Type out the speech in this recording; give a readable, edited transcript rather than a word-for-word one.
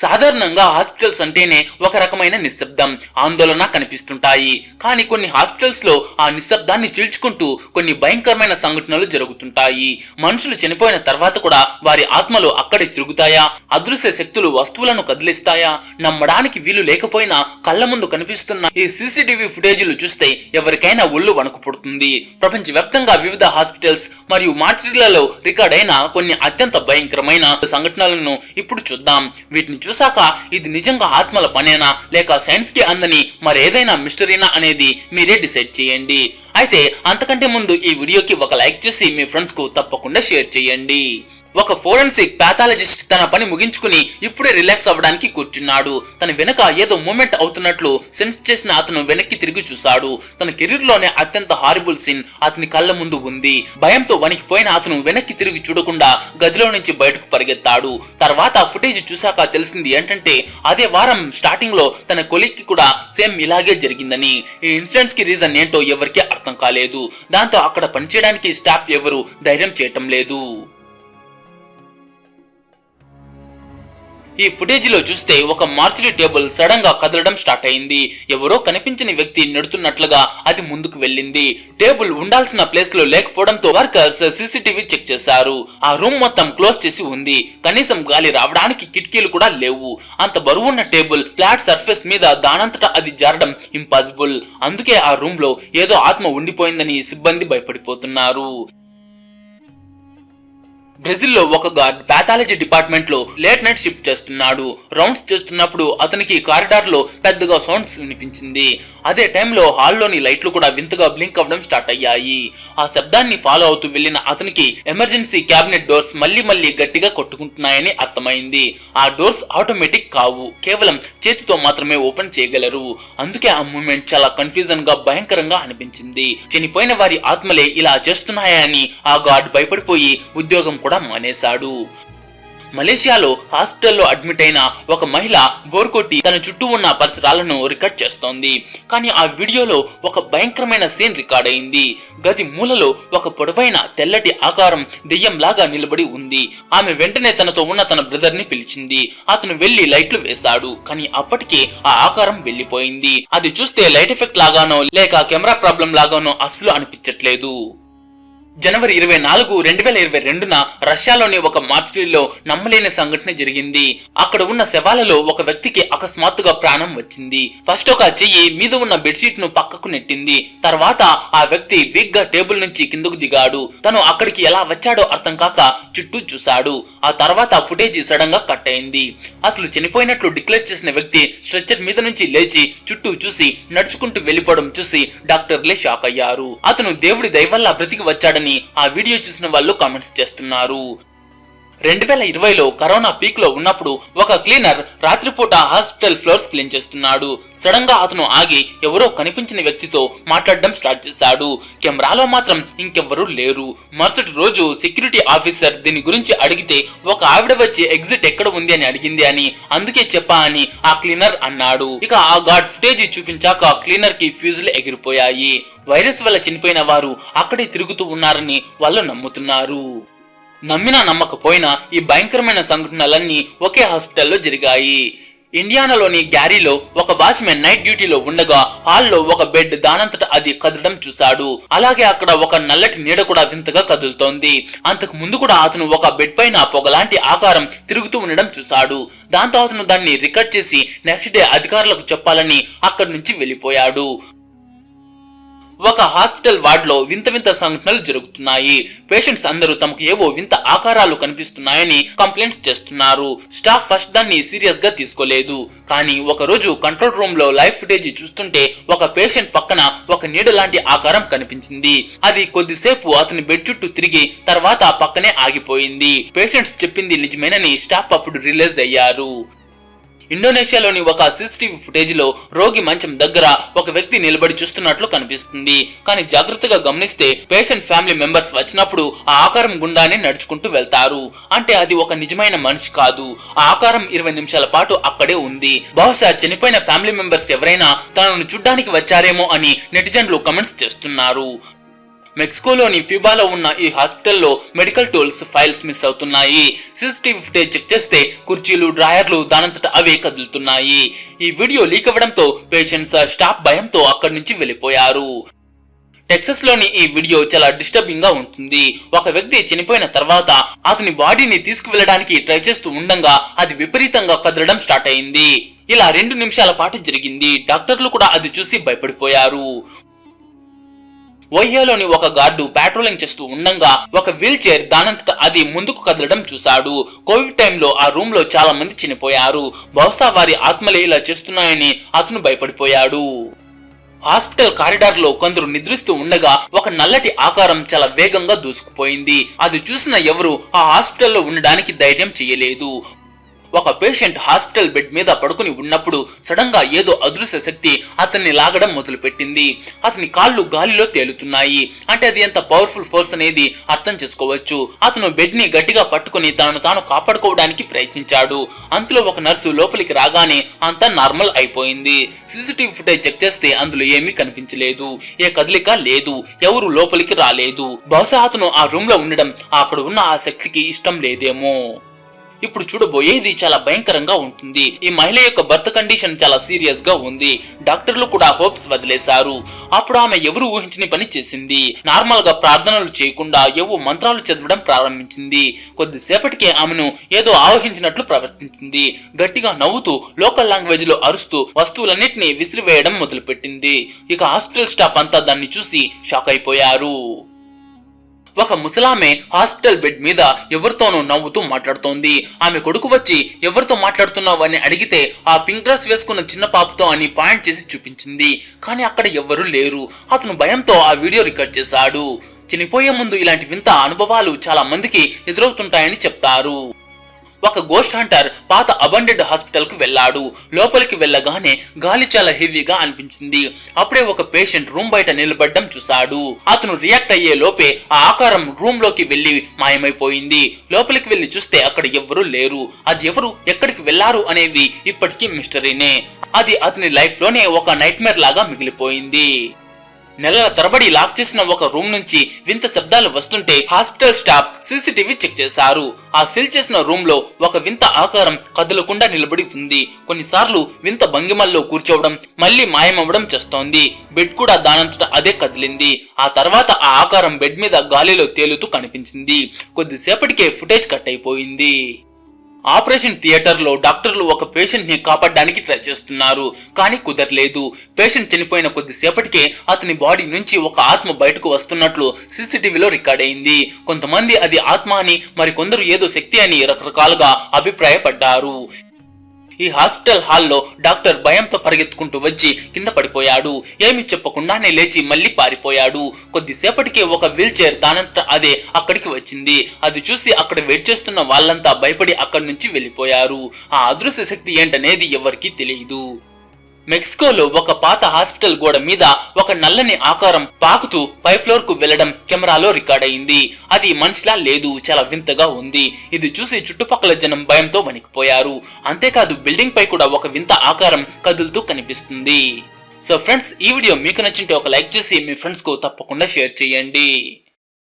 సాధారణంగా హాస్పిటల్స్ అంటేనే ఒక రకమైన నిశ్శబ్దం, ఆందోళన కనిపిస్తుంటాయి. కానీ కొన్ని హాస్పిటల్స్ లో ఆ నిశ్శబ్దాన్ని చీల్చుకుంటూ కొన్ని భయంకరమైన సంఘటనలు జరుగుతుంటాయి. మనుషులు చనిపోయిన తర్వాత కూడా వారి ఆత్మలు అక్కడే తిరుగుతాయా? అదృశ్య శక్తులు వస్తువులను కదిలిస్తాయా? నమ్మడానికి వీలు లేకపోయినా కళ్ళ ముందు కనిపిస్తున్న ఈ సీసీటీవీ ఫుటేజీలు చూస్తే ఎవరికైనా ఒళ్ళు వణుకు పుడుతుంది. ప్రపంచవ్యాప్తంగా వివిధ హాస్పిటల్స్ మరియు మార్చిరీలలో రికార్డ్ అయిన కొన్ని అత్యంత భయంకరమైన సంఘటనలను ఇప్పుడు చూద్దాం. వీటిని చూసాక ఇది నిజంగా ఆత్మల పనేనా లేక సైన్స్ కి అందని మరేదైనా మిస్టరీనా అనేది మీరే డిసైడ్ చేయండి. అయితే అంతకంటే ముందు ఈ వీడియోకి ఒక లైక్ చేసి మీ ఫ్రెండ్స్ కు తప్పకుండా షేర్ చేయండి. ఒక ఫోరెన్సిక్ పాథాలజిస్ట్ తన పని ముగించుకుని ఇప్పుడే రిలాక్స్ అవ్వడానికి కూర్చున్నాడు. తన వెనక ఏదో మూమెంట్ అవుతున్నట్లు సెన్స్ చేసిన అతను వెనక్కి తిరిగి చూశాడు. తన కెరీర్ లోనే అత్యంత హారిబుల్ సీన్ అతని కళ్ళ ముందు ఉంది. భయంతో వణికిపోయిన అతను వెనక్కి తిరిగి చూడకుండా గదిలో నుంచి బయటకు పరిగెత్తాడు. తర్వాత ఫుటేజ్ చూశాక తెలిసింది ఏంటంటే అదే వారం స్టార్టింగ్ లో తన కొలీగ్ కి కూడా సేమ్ ఇలాగే జరిగిందని. ఈ ఇన్సిడెంట్స్ కి రీజన్ ఏంటో ఎవరికీ అర్థం కాలేదు. దాంతో అక్కడ పనిచేయడానికి స్టాఫ్ ఎవరు ధైర్యం చేయటం లేదు. ఈ ఫుటేజ్ లో చూస్తే ఒక మార్చరీ టేబుల్ సడన్ గా కదలడం స్టార్ట్ అయింది. ఎవరో కనిపించని వ్యక్తి నెడుతున్నట్లుగా అది ముందుకు వెళ్ళింది. టేబుల్ ఉండాల్సిన ప్లేస్ లో లేకపోవడంతో వర్కర్స్ సీసీటీవీ చెక్ చేశారు. ఆ రూమ్ మొత్తం క్లోజ్ చేసి ఉంది. కనీసం గాలి రావడానికి కిటికీలు కూడా లేవు. అంత బరువున్న టేబుల్ ఫ్లాట్ సర్ఫేస్ మీద దానంతటా అది జారడం ఇంపాసిబుల్. అందుకే ఆ రూమ్ లో ఏదో ఆత్మ ఉండిపోయిందని సిబ్బంది భయపడిపోతున్నారు. బ్రెజిల్లో ఒక గార్డ్ పాథాలజీ డిపార్ట్మెంట్ లో లేట్ నైట్ షిఫ్ట్ చేస్తున్నాడు. రౌండ్స్ చేస్తున్నప్పుడు అతనికి కారిడార్ లో పెద్దగా సౌండ్స్ వినిపించింది. అదే టైంలో హాల్లోని లైట్లు కూడా వింతగా బ్లింక్ అవ్వడం స్టార్ట్ అయ్యాయి. ఆ శబ్దాన్ని ఫాలో అవుతూ వెళ్లిన అతనికి ఎమర్జెన్సీ క్యాబినెట్ డోర్స్ మళ్ళీ గట్టిగా కొట్టుకుంటున్నాయని అర్థమైంది. ఆ డోర్స్ ఆటోమేటిక్ కావు, కేవలం చేతితో మాత్రమే ఓపెన్ చేయగలరు. అందుకే ఆ మూమెంట్ చాలా కన్ఫ్యూజన్ గా భయంకరంగా అనిపించింది. చనిపోయిన వారి ఆత్మలే ఇలా చేస్తున్నాయని ఆ గార్డ్ భయపడిపోయి ఉద్యోగం కూడా మానేశాడు. మలేషియాలో హాస్పిటల్లో అడ్మిట్ అయిన ఒక మహిళ బోర్ కొట్టి తన చుట్టూ ఉన్న పరిసరాలను రికార్డ్ చేస్తోంది. కానీ ఆ వీడియోలో ఒక భయంకరమైన సీన్ రికార్డ్ అయింది. గది మూలలో ఒక పొడవైన తెల్లటి ఆకారం దెయ్యంలాగా నిలబడి ఉంది. ఆమె వెంటనే తనతో ఉన్న తన బ్రదర్ ని పిలిచింది. అతను వెళ్లి లైట్లు వేశాడు. కానీ అప్పటికే ఆ ఆకారం వెళ్లిపోయింది. అది చూస్తే లైట్ ఎఫెక్ట్ లాగానో లేక కెమెరా ప్రాబ్లం లాగానో అస్సలు అనిపించట్లేదు. జనవరి 24, 2022న రష్యాలోని ఒక మార్చిరీలో నమ్మలేని సంఘటన జరిగింది. అక్కడ ఉన్న శవాలలో ఒక వ్యక్తికి అకస్మాత్తుగా ప్రాణం వచ్చింది. ఫస్ట్ ఒక చెయ్యి మీద ఉన్న బెడ్షీట్ ను పక్కకు నెట్టింది. తర్వాత ఆ వ్యక్తి వీక్ గా టేబుల్ నుంచి కిందకు దిగాడు. తను అక్కడికి ఎలా వచ్చాడో అర్థం కాక చుట్టూ చూశాడు. ఆ తర్వాత ఫుటేజ్ సడన్ గా కట్ అయింది. అసలు చనిపోయినట్లు డిక్లేర్ చేసిన వ్యక్తి స్ట్రెచ్చర్ మీద నుంచి లేచి చుట్టూ చూసి నడుచుకుంటూ వెళ్లిపోవడం చూసి డాక్టర్లే షాక్ అయ్యారు. అతను దేవుడి దయ వల్ల బ్రతికి వచ్చాడని ఆ వీడియో చూసిన వాళ్ళు కామెంట్స్ చేస్తున్నారు. 2020లో కరోనా పీక్ లో ఉన్నప్పుడు ఒక క్లీనర్ రాత్రిపూట హాస్పిటల్ ఫ్లోర్స్ క్లీన్ చేస్తున్నాడు. సడన్ గా అతను ఆగి ఎవరో కనిపించిన వ్యక్తితో మాట్లాడడం స్టార్ట్ చేశాడు. కెమెరాలో మాత్రం ఇంకెవ్వరూ లేరు. మరుసటి రోజు సెక్యూరిటీ ఆఫీసర్ దీని గురించి అడిగితే ఒక ఆవిడ వచ్చి ఎగ్జిట్ ఎక్కడ ఉంది అని అడిగింది అని, అందుకే చెప్పా అని ఆ క్లీనర్ అన్నాడు. ఇక ఆ గార్డ్ ఫుటేజ్ చూపించాక క్లీనర్ కి ఫ్యూజులు ఎగిరిపోయాయి. వైరస్ వల్ల చనిపోయిన వారు అక్కడే తిరుగుతూ ఉన్నారని వాళ్ళు నమ్ముతున్నారు. నమ్మినా నమ్మకపోయినా ఈ భయంకరమైన సంఘటనలన్నీ ఒకే హాస్పిటల్లో జరిగాయి. ఇండియానాలోని గ్యారీలో ఒక వాచ్మెన్ నైట్ డ్యూటీలో ఉండగా హాల్లో ఒక బెడ్ దానంతట అది కదలడం చూశాడు. అలాగే అక్కడ ఒక నల్లటి నీడ కూడా వింతగా కదులుతోంది. అంతకు ముందు కూడా అతను ఒక బెడ్ పైన పొగలాంటి ఆకారం తిరుగుతూ ఉండడం చూశాడు. దాంతో అతను దాన్ని రికార్డ్ చేసి నెక్స్ట్ డే అధికారులకు చెప్పాలని అక్కడి నుంచి వెళ్లిపోయాడు. ఒక హాస్పిటల్ వార్డ్ లో వింత వింత సంఘటనలు జరుగుతున్నాయి. పేషెంట్స్ అందరూ తమకు ఏవో వింత ఆకారాలు కనిపిస్తున్నాయని కంప్లైంట్స్ చేస్తున్నారు. స్టాఫ్ ఫస్ట్ దాన్ని సీరియస్ గా తీసుకోలేదు. కానీ ఒక రోజు కంట్రోల్ రూమ్ లో లైవ్ ఫుటేజ్ చూస్తుంటే ఒక పేషెంట్ పక్కన ఒక నీడ లాంటి ఆకారం కనిపించింది. అది కొద్దిసేపు అతని బెడ్ చుట్టూ తిరిగి తర్వాత పక్కనే ఆగిపోయింది. పేషెంట్స్ చెప్పింది నిజమేనని స్టాఫ్ అప్పుడు రిలీజ్ అయ్యారు. ఇండోనేషియాలోని ఒక సీసీటీవీ ఫుటేజ్ లో రోగి మంచం దగ్గర ఒక వ్యక్తి నిలబడి చూస్తున్నట్లు కనిపిస్తుంది. కానీ జాగ్రత్తగా గమనిస్తే పేషెంట్ ఫ్యామిలీ మెంబర్స్ వచ్చినప్పుడు ఆ ఆకారం గుండానే నడుచుకుంటూ వెళ్తారు. అంటే అది ఒక నిజమైన మనిషి కాదు. ఆ ఆకారం 20 నిమిషాల పాటు అక్కడే ఉంది. బహుశా చనిపోయిన ఫ్యామిలీ మెంబర్స్ ఎవరైనా తనను చూడ్డానికి వచ్చారేమో అని నెటిజన్లు కమెంట్స్ చేస్తున్నారు. మెక్సికోలోని ఫ్యూబాలో ఉన్న ఈ హాస్పిటల్లో మెడికల్ టూల్స్ ఫైల్స్ మిస్ అవుతున్నాయి. సీసీటీవీ ఫుటేజ్ చెక్ చేస్తే కుర్చీలు డ్రాయర్లు దానంతట అవే కదులుతున్నాయి. ఈ వీడియో లీక్ అవ్వడంతో పేషెంట్స్ స్టాఫ్ భయంతో అక్కడి నుంచి వెళ్లిపోయారు. టెక్సస్ లోని ఈ వీడియో చాలా డిస్టర్బింగ్ గా ఉంటుంది. ఒక వ్యక్తి చనిపోయిన తర్వాత అతని బాడీని తీసుకువెళ్లడానికి ట్రై చేస్తూ ఉండగా అది విపరీతంగా కదలడం స్టార్ట్ అయింది. ఇలా 2 నిమిషాల పాటు జరిగింది. డాక్టర్లు కూడా అది చూసి భయపడిపోయారు. ఓహియోలోని ఒక గార్డు పాట్రోలింగ్ చేస్తూ ఉండగా ఒక వీల్ చైర్ దానంతట అది ముందుకు కదలడం చూశాడు. కోవిడ్ టైంలో ఆ రూమ్ లో చాలా మంది చనిపోయారు. బహుశా వారి ఆత్మలే ఇలా చేస్తున్నాయని అతను భయపడిపోయాడు. హాస్పిటల్ కారిడార్ లో కొందరు నిద్రిస్తూ ఉండగా ఒక నల్లటి ఆకారం చాలా వేగంగా దూసుకుపోయింది. అది చూసిన ఎవరు ఆ హాస్పిటల్లో ఉండడానికి ధైర్యం చేయలేదు. ఒక పేషెంట్ హాస్పిటల్ బెడ్ మీద పడుకుని ఉన్నప్పుడు సడన్ గా ఏదో అదృశ్య శక్తి అతన్ని లాగడం మొదలుపెట్టింది. అతని కాళ్ళు గాలిలో తేలుతున్నాయి. అంటే అది ఎంత పవర్ఫుల్ ఫోర్స్ అనేది అర్థం చేసుకోవచ్చు. అతను బెడ్ ని గట్టిగా పట్టుకుని తనను తాను కాపాడుకోవడానికి ప్రయత్నించాడు. అంతలో ఒక నర్సు లోపలికి రాగానే అంతా నార్మల్ అయిపోయింది. సీసీటీవీ ఫుటేజ్ చెక్ చేస్తే అందులో ఏమీ కనిపించలేదు. ఏ కదలిక లేదు. ఎవరు లోపలికి రాలేదు. బహుశా అతను ఆ రూమ్ లో ఉండడం అక్కడ ఉన్న ఆ శక్తికి ఇష్టం లేదేమో. ఇప్పుడు చూడబోయేది చాలా భయంకరంగా ఉంటుంది. ఈ మహిళ యొక్క బర్త్ కండిషన్ చాలా సీరియస్ గా ఉంది. డాక్టర్లు కూడా హోప్స్ వదిలేశారు. అప్పుడు ఆమె ఎవరు ఊహించని పని చేసింది. నార్మల్ గా ప్రార్థనలు చేయకుండా ఏవో మంత్రాలు చదవడం ప్రారంభించింది. కొద్దిసేపటికే ఆమెను ఏదో ఆవహించినట్లు ప్రవర్తించింది. గట్టిగా నవ్వుతూ లోకల్ లాంగ్వేజ్ లో అరుస్తూ వస్తువులన్నిటినీ విసిరివేయడం మొదలుపెట్టింది. ఇక హాస్పిటల్ స్టాఫ్ అంతా దాన్ని చూసి షాక్ అయిపోయారు. ఒక ముసలామె హాస్పిటల్ బెడ్ మీద ఎవరితోనూ నవ్వుతూ మాట్లాడుతోంది. ఆమె కొడుకు వచ్చి ఎవరితో మాట్లాడుతున్నావు అని అడిగితే ఆ పింక్ డ్రెస్ వేసుకున్న చిన్న పాపతో అని పాయింట్ చేసి చూపించింది. కానీ అక్కడ ఎవ్వరూ లేరు. అతను భయంతో ఆ వీడియో రికార్డ్ చేశాడు. చనిపోయే ముందు ఇలాంటి వింత అనుభవాలు చాలా మందికి ఎదురవుతుంటాయని చెప్తారు. ఒక గోస్ట్ హంటర్ పాత అబండెడ్ హాస్పిటల్ కు వెళ్లాడు. లోపలికి వెళ్ళగానే గాలి చాలా హెవీగా అనిపించింది. అప్పుడే ఒక పేషెంట్ రూమ్ బయట నిలబడ్డం చూశాడు. అతను రియాక్ట్ అయ్యే లోపే ఆ ఆకారం రూమ్ లోకి వెళ్లి మాయమైపోయింది. లోపలికి వెళ్లి చూస్తే అక్కడ ఎవ్వరూ లేరు. అది ఎవరు ఎక్కడికి వెళ్లారు అనేవి ఇప్పటికీ మిస్టరీనే. అది అతని లైఫ్ లోనే ఒక నైట్ మేర్ లాగా మిగిలిపోయింది. నెలల తరబడి లాక్ చేసిన ఒక రూమ్ నుంచి వింత శబ్దాలు వస్తుంటే హాస్పిటల్ స్టాఫ్ సీసీటీవీ చెక్ చేశారు. ఆ సీల్ చేసిన రూమ్ లో ఒక వింత ఆకారం కదలకుండా నిలబడి ఉంది. కొన్నిసార్లు వింత భంగిమల్లో కూర్చోవడం మళ్లీ మాయమవ్వడం చేస్తోంది. బెడ్ కూడా దానంతట అదే కదిలింది. ఆ తర్వాత ఆ ఆకారం బెడ్ మీద గాలిలో తేలుతూ కనిపించింది. కొద్దిసేపటికే ఫుటేజ్ కట్ అయిపోయింది. ఆపరేషన్ థియేటర్ లో డాక్టర్లు ఒక పేషెంట్ ని కాపాడడానికి ట్రై చేస్తున్నారు. కానీ కుదరలేదు. పేషెంట్ చనిపోయిన కొద్దిసేపటికే అతని బాడీ నుంచి ఒక ఆత్మ బయటకు వస్తున్నట్లు సీసీటీవీలో రికార్డ్ అయింది. కొంతమంది అది ఆత్మ అని, మరికొందరు ఏదో శక్తి అని రకరకాలుగా అభిప్రాయపడ్డారు. ఈ హాస్పిటల్ హాల్లో డాక్టర్ భయంతో పరిగెత్తుకుంటూ వచ్చి కింద పడిపోయాడు. ఏమి చెప్పకుండానే లేచి మళ్లీ పారిపోయాడు. కొద్దిసేపటికే ఒక వీల్ చైర్ దానంతట అదే అక్కడికి వచ్చింది. అది చూసి అక్కడ వెయిట్ చేస్తున్న వాళ్ళంతా భయపడి అక్కడి నుంచి వెళ్లిపోయారు. ఆ అదృశ్య శక్తి ఏంటనేది ఎవరికీ తెలియదు. మెక్సికోలో ఒక పాత హాస్పిటల్ గోడ మీద ఒక నల్లని ఆకారం పాకుతూ పై ఫ్లోర్ కు వెళ్లడం కెమెరాలో రికార్డ్ అయింది. అది మనిషిలా లేదు. చాలా వింతగా ఉంది. ఇది చూసి చుట్టుపక్కల జనం భయంతో వణికిపోయారు. అంతేకాదు బిల్డింగ్ పై కూడా ఒక వింత ఆకారం కదులుతూ కనిపిస్తుంది. సో ఫ్రెండ్స్, ఈ వీడియో మీకు నచ్చింటే ఒక లైక్ చేసి మీ ఫ్రెండ్స్ కు తప్పకుండా షేర్ చేయండి.